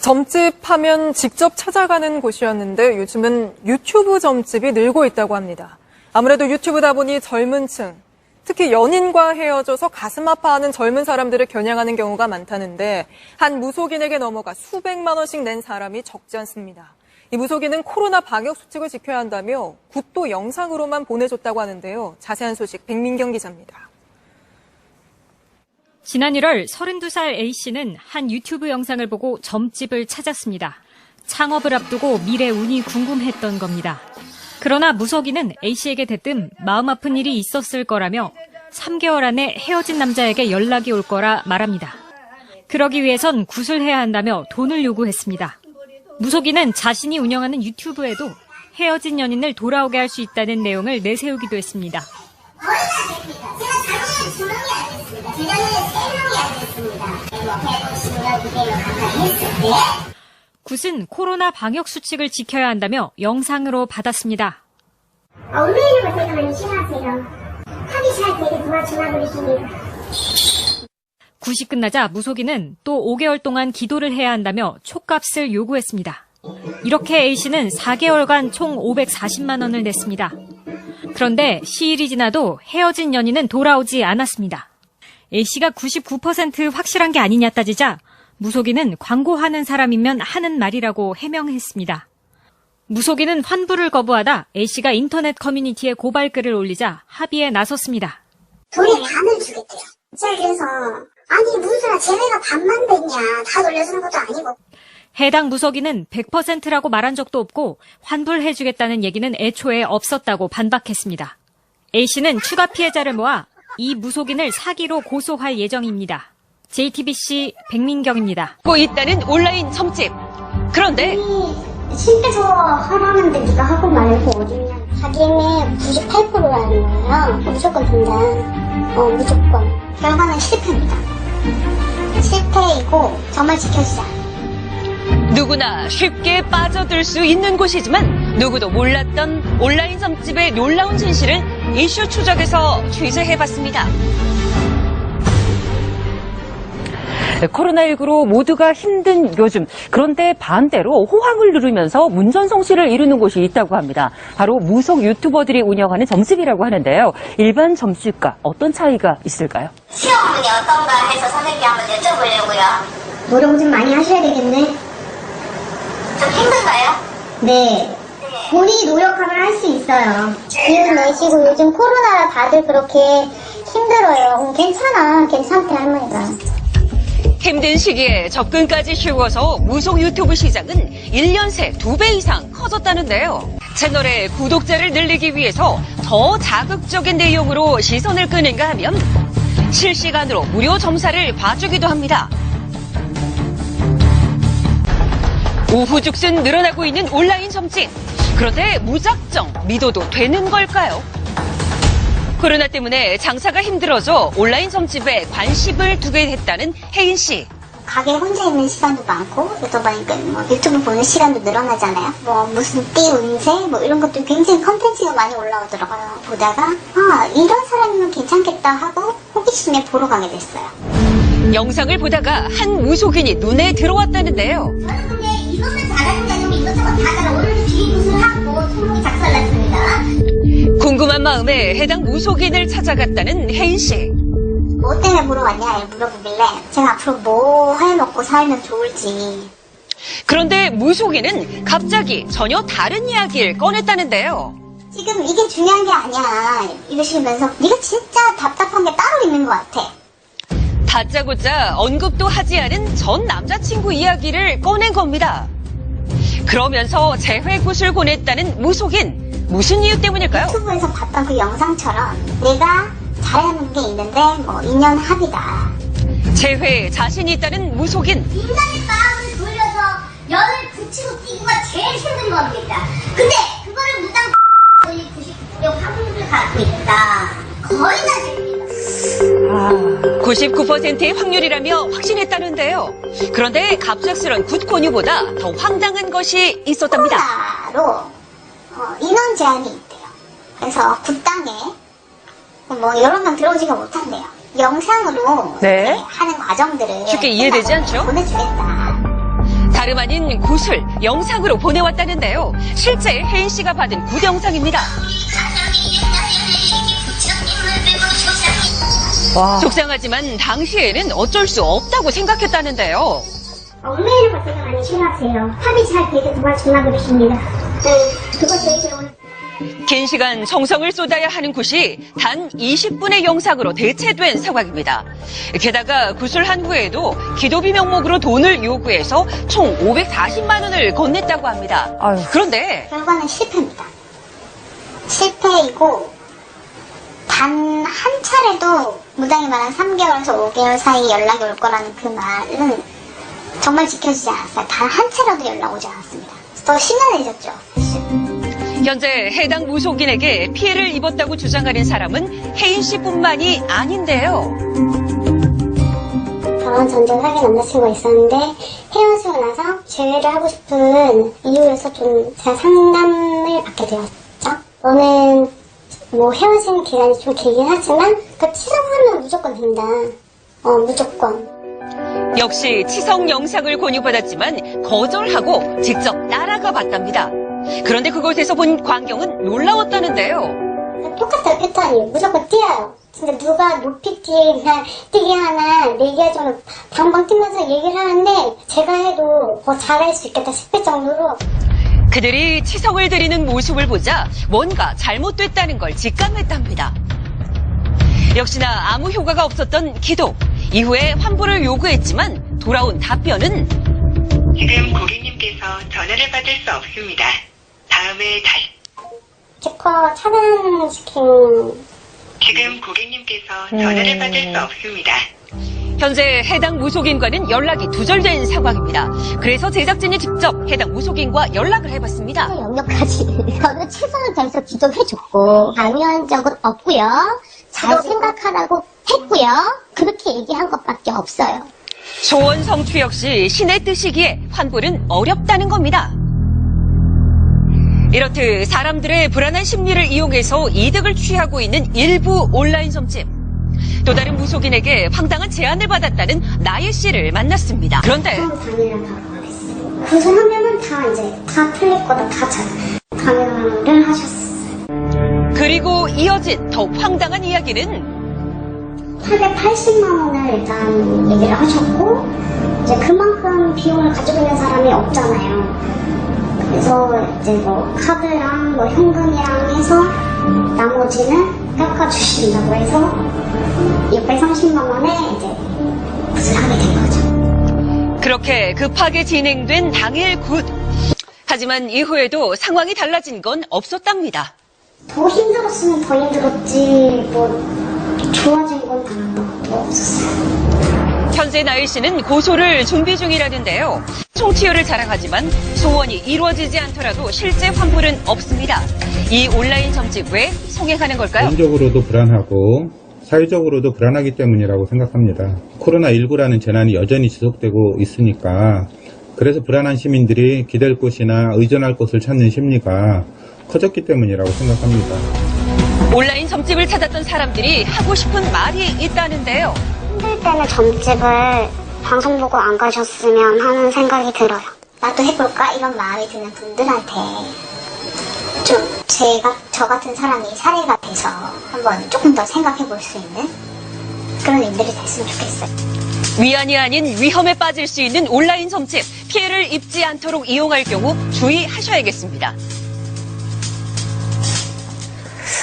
점집 하면 직접 찾아가는 곳이었는데 요즘은 유튜브 점집이 늘고 있다고 합니다. 아무래도 유튜브다 보니 젊은 층, 특히 연인과 헤어져서 가슴 아파하는 젊은 사람들을 겨냥하는 경우가 많다는데 한 무속인에게 넘어가 수백만 원씩 낸 사람이 적지 않습니다. 이 무속인은 코로나 방역 수칙을 지켜야 한다며 굿도 영상으로만 보내줬다고 하는데요. 자세한 소식 백민경 기자입니다. 지난 1월 32살 A씨는 한 유튜브 영상을 보고 점집을 찾았습니다. 창업을 앞두고 미래 운이 궁금했던 겁니다. 그러나 무속인은 A씨에게 대뜸 마음 아픈 일이 있었을 거라며 3개월 안에 헤어진 남자에게 연락이 올 거라 말합니다. 그러기 위해선 굿을 해야 한다며 돈을 요구했습니다. 무속인은 자신이 운영하는 유튜브에도 헤어진 연인을 돌아오게 할 수 있다는 내용을 내세우기도 했습니다. 굿은 코로나 방역 수칙을 지켜야 한다며 영상으로 받았습니다. 온라인으로 제가 많이 싫어하세요. 하기 잘 되게 도와주나 굿이 끝나자 무속인은 또 5개월 동안 기도를 해야 한다며 촉값을 요구했습니다. 이렇게 A씨는 4개월간 총 540만 원을 냈습니다. 그런데 시일이 지나도 헤어진 연인은 돌아오지 않았습니다. A씨가 99% 확실한 게 아니냐 따지자 무속인은 광고하는 사람이면 하는 말이라고 해명했습니다. 무속인은 환불을 거부하다 A씨가 인터넷 커뮤니티에 고발글을 올리자 합의에 나섰습니다. 돈의 반을 주겠대요. 제가 그래서 아니 무슨 소리야 쟤네가 반만 됐냐 다 돌려주는 것도 아니고. 해당 무속인은 100%라고 말한 적도 없고 환불해주겠다는 얘기는 애초에 없었다고 반박했습니다. A씨는 추가 피해자를 모아 이 무속인을 사기로 고소할 예정입니다. JTBC 백민경입니다. 고 있다는 온라인 점집. 그런데 실제로 하라는데 네가 하고 말고 어딨냐. 자기는 98%라는 거예요. 무조건 된다. 무조건. 결과는 실패입니다. 실패이고 정말 지켜주자. 누구나 쉽게 빠져들 수 있는 곳이지만 누구도 몰랐던 온라인 점집의 놀라운 진실을 이슈 추적에서 취재해봤습니다. 코로나19로 모두가 힘든 요즘, 그런데 반대로 호황을 누리면서 문전성시를 이루는 곳이 있다고 합니다. 바로 무속 유튜버들이 운영하는 점집이라고 하는데요. 일반 점집과 어떤 차이가 있을까요? 시험문이 어떤가 해서 선생님께 한번 여쭤보려고요. 노력 좀 많이 하셔야 되겠네. 좀 힘든가요? 네. 본인이 노력하면 할 수 있어요. 기운 내시고 요즘 코로나라 다들 그렇게 힘들어요. 괜찮대 할머니가. 힘든 시기에 접근까지 쉬워서 무속 유튜브 시장은 1년 새 2배 이상 커졌다는데요. 채널의 구독자를 늘리기 위해서 더 자극적인 내용으로 시선을 끄는가 하면 실시간으로 무료 점사를 봐주기도 합니다. 우후죽순 늘어나고 있는 온라인 점집. 그런데 무작정 믿어도 되는 걸까요? 코로나 때문에 장사가 힘들어져 온라인 점집에 관심을 두게 됐다는 혜인 씨. 가게에 혼자 있는 시간도 많고 그러다 보니까 유튜브 보는 시간도 늘어나잖아요. 무슨 띠 운세 이런 것도 굉장히 컨텐츠가 많이 올라오더라고요. 보다가 이런 사람이면 괜찮겠다 하고 호기심에 보러 가게 됐어요. 영상을 보다가 한 무속인이 눈에 들어왔다는데요. 저는 근데 이것을 잘하는 게 아니고 이것저것 다 잘하고 오늘도 기획굿을 하고 손목이 작살났습니다. 궁금한 마음에 해당 무속인을 찾아갔다는 혜인 씨. 뭐 때문에 보러 왔냐 물어보길래 제가 앞으로 뭐 해먹고 살면 좋을지. 그런데 무속인은 갑자기 전혀 다른 이야기를 꺼냈다는데요. 지금 이게 중요한 게 아니야 이러시면서 네가 진짜 답답한 게 따로 있는 것 같아. 다짜고짜 언급도 하지 않은 전 남자친구 이야기를 꺼낸 겁니다. 그러면서 재회굿을 보냈다는 무속인. 무슨 이유 때문일까요? 유튜브에서 봤던 그 영상처럼 내가 잘하는 게 있는데 인연 합이다. 재회에 자신이 있다는 무속인. 인간의 마음을 돌려서 연을 붙이고 뛰기가 제일 힘든 겁니다. 근데 그거를 무당 99% 확률을 갖고 있다. 거의 다 됩니다. 99%의 확률이라며 확신했다는데요. 그런데 갑작스런 굿 권유보다 더 황당한 것이 있었답니다. 코로나로 인원 제한이 있대요. 그래서 굿당에 여러 명 들어오지가 못한대요. 영상으로 네. 하는 과정들을 쉽게 이해되지 않죠? 보내주겠다. 다른 다름 아닌 구술 영상으로 보내왔다는데요. 실제 혜인 씨가 받은 굿 영상입니다. 와. 속상하지만 당시에는 어쩔 수 없다고 생각했다는데요. 엉매이를 봤을 때 많이 싫어하세요. 합이 잘 되게 정말 존나 그러십니다. 네, 그거 제일 좋은. 긴 시간 정성을 쏟아야 하는 굿이 단 20분의 영상으로 대체된 상황입니다. 게다가 구술한 후에도 기도비 명목으로 돈을 요구해서 총 540만 원을 건넸다고 합니다. 아유. 그런데 결과는 실패입니다. 실패이고 단 한 차례도 무당이 말한 3개월에서 5개월 사이 연락이 올 거라는 그 말은 정말 지켜지지 않았어요. 단 한 차례도 연락 오지 않았습니다. 더 심란해졌죠. 현재 해당 무속인에게 피해를 입었다고 주장하는 사람은 혜인 씨뿐만이 아닌데요. 결혼 전전 사귄 남자친구가 있었는데 헤어지고 나서 재회를 하고 싶은 이유에서 좀 제가 상담을 받게 되었죠. 너는 뭐 헤어지는 기간이 좀 길긴 하지만 그 치성하면 무조건 된다. 무조건. 역시 치성 영상을 권유받았지만 거절하고 직접 따라가 봤답니다. 그런데 그곳에서 본 광경은 놀라웠다는데요. 똑같아요, 패턴이. 무조건 뛰어요. 진짜 누가 높이 뛰나 뛰기 하나 얘기하자면 방방 뛰면서 얘기를 하는데 제가 해도 더 잘할 수 있겠다 싶을 정도로. 그들이 치성을 드리는 모습을 보자 뭔가 잘못됐다는 걸 직감했답니다. 역시나 아무 효과가 없었던 기도. 이후에 환불을 요구했지만 돌아온 답변은 지금 고객님께서 전화를 받을 수 없습니다. 다음에 다시. 스티커 차단시킨. 지금 고객님께서 전화를 받을 수 없습니다. 현재 해당 무속인과는 연락이 두절된 상황입니다. 그래서 제작진이 직접 해당 무속인과 연락을 해봤습니다. 영역까지 저는 최선을 다해서 기도해줬고 강요한 적은 없고요. 잘 생각하라고 했고요. 그렇게 얘기한 것밖에 없어요. 소원 성취 역시 신의 뜻이기에 환불은 어렵다는 겁니다. 이렇듯 사람들의 불안한 심리를 이용해서 이득을 취하고 있는 일부 온라인 점집. 또 다른 무속인에게 황당한 제안을 받았다는 나예 씨를 만났습니다. 그런데 당일날 바로 가겠어요. 구성하면은 다 풀릴 거다 다 잘. 강요를 하셨어요. 그리고 이어진 더욱 황당한 이야기는 880만 원을 일단 얘기를 하셨고 이제 그만큼 비용을 가지고 있는 사람이 없잖아요. 그래서 이제 뭐 카드랑 뭐 현금이랑 해서 나머지는 깎아주신다고 해서 630만 원에 이제 굿을 하게 된 거죠. 그렇게 급하게 진행된 당일 굿. 하지만 이후에도 상황이 달라진 건 없었답니다. 더 힘들었으면 더 힘들었지 뭐 좋아진 건 아무것도 없었어요. 현재 나혜 씨는 고소를 준비 중이라는데요. 성취율을 자랑하지만 소원이 이루어지지 않더라도 실제 환불은 없습니다. 이 온라인 점집 왜 성행하는 걸까요? 개인적으로도 불안하고 사회적으로도 불안하기 때문이라고 생각합니다. 코로나19라는 재난이 여전히 지속되고 있으니까 그래서 불안한 시민들이 기댈 곳이나 의존할 곳을 찾는 심리가 커졌기 때문이라고 생각합니다. 온라인 점집을 찾았던 사람들이 하고 싶은 말이 있다는데요. 힘들 때는 점집을 방송 보고 안 가셨으면 하는 생각이 들어요. 나도 해볼까? 이런 마음이 드는 분들한테 좀 저 같은 사람이 사례가 돼서 한번 조금 더 생각해 볼 수 있는 그런 일들이 됐으면 좋겠어요. 위안이 아닌 위험에 빠질 수 있는 온라인 점집. 피해를 입지 않도록 이용할 경우 주의하셔야겠습니다.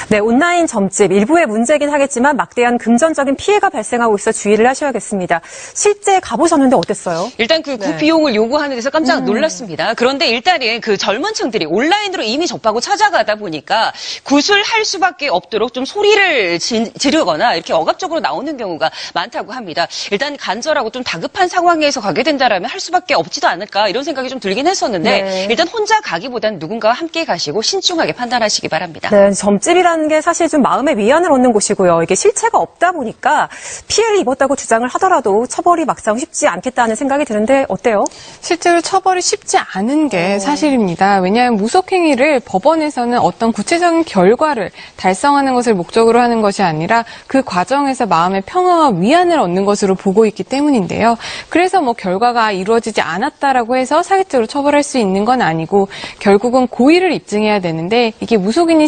네, 온라인 점집 일부의 문제긴 하겠지만 막대한 금전적인 피해가 발생하고 있어 주의를 하셔야겠습니다. 실제 가보셨는데 어땠어요? 일단 그 네. 비용을 요구하는 데서 깜짝 놀랐습니다. 그런데 일단은 그 젊은 층들이 온라인으로 이미 접하고 찾아가다 보니까 구술할 수밖에 없도록 좀 소리를 지르거나 이렇게 억압적으로 나오는 경우가 많다고 합니다. 일단 간절하고 좀 다급한 상황에서 가게 된다라면 할 수밖에 없지도 않을까 이런 생각이 좀 들긴 했었는데 네. 일단 혼자 가기보다는 누군가와 함께 가시고 신중하게 판단하시기 바랍니다. 네, 점집이라는 무속이라는 게 사실 좀 마음의 위안을 얻는 곳이고요. 이게 실체가 없다 보니까 피해를 입었다고 주장을 하더라도 처벌이 막상 쉽지 않겠다는 생각이 드는데 어때요? 실제로 처벌이 쉽지 않은 게 사실입니다. 왜냐하면 무속행위를 법원에서는 어떤 구체적인 결과를 달성하는 것을 목적으로 하는 것이 아니라 그 과정에서 마음의 평화와 위안을 얻는 것으로 보고 있기 때문인데요. 그래서 결과가 이루어지지 않았다라고 해서 사회적으로 처벌할 수 있는 건 아니고 결국은 고의를 입증해야 되는데 이게 무속인이